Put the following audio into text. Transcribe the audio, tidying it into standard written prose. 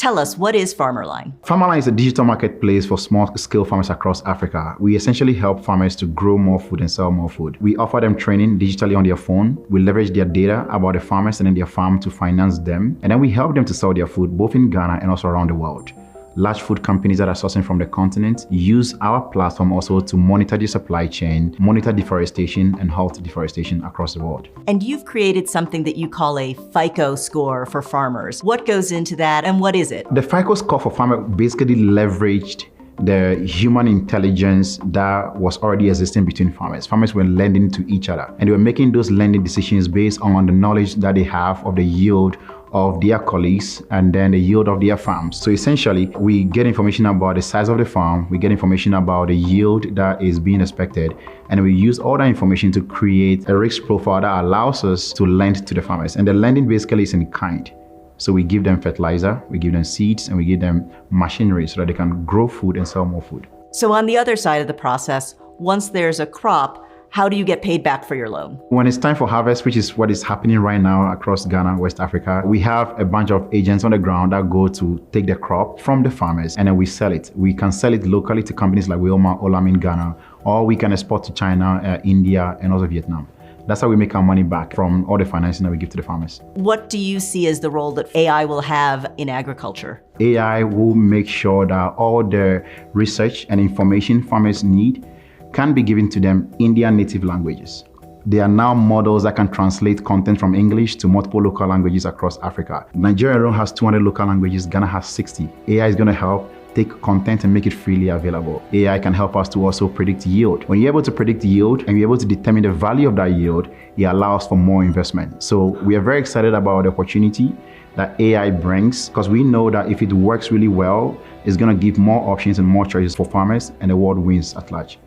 Tell us, what is Farmerline? Farmerline is a digital marketplace for small-scale farmers across Africa. We essentially help farmers to grow more food and sell more food. We offer them training digitally on their phone. We leverage their data about the farmers and in their farm to finance them. And then we help them to sell their food both in Ghana and also around the world. Large food companies that are sourcing from the continent use our platform also to monitor the supply chain, monitor deforestation, and halt deforestation across the world. And you've created something that you call a FICO score for farmers. What goes into that and what is it? The FICO score for farmers basically leveraged the human intelligence that was already existing between farmers. Farmers were lending to each other, and they were making those lending decisions based on the knowledge that they have of the yield of their colleagues and then the yield of their farms. So essentially, we get information about the size of the farm, we get information about the yield that is being expected, and we use all that information to create a risk profile that allows us to lend to the farmers. And the lending basically is in kind. So we give them fertilizer, we give them seeds, and we give them machinery so that they can grow food and sell more food. So on the other side of the process, once there's a crop, how do you get paid back for your loan? When it's time for harvest, which is what is happening right now across Ghana, West Africa, we have a bunch of agents on the ground that go to take the crop from the farmers and then we sell it. We can sell it locally to companies like Wilma Olam in Ghana, or we can export to China, India, and also Vietnam. That's how we make our money back from all the financing that we give to the farmers. What do you see as the role that AI will have in agriculture? AI will make sure that all the research and information farmers need can be given to them in their native languages. There are now models that can translate content from English to multiple local languages across Africa. Nigeria alone has 200 local languages, Ghana has 60. AI is going to help take content and make it freely available. AI can help us to also predict yield. When you're able to predict yield and you're able to determine the value of that yield, it allows for more investment. So we are very excited about the opportunity that AI brings, because we know that if it works really well, it's going to give more options and more choices for farmers, and the world wins at large.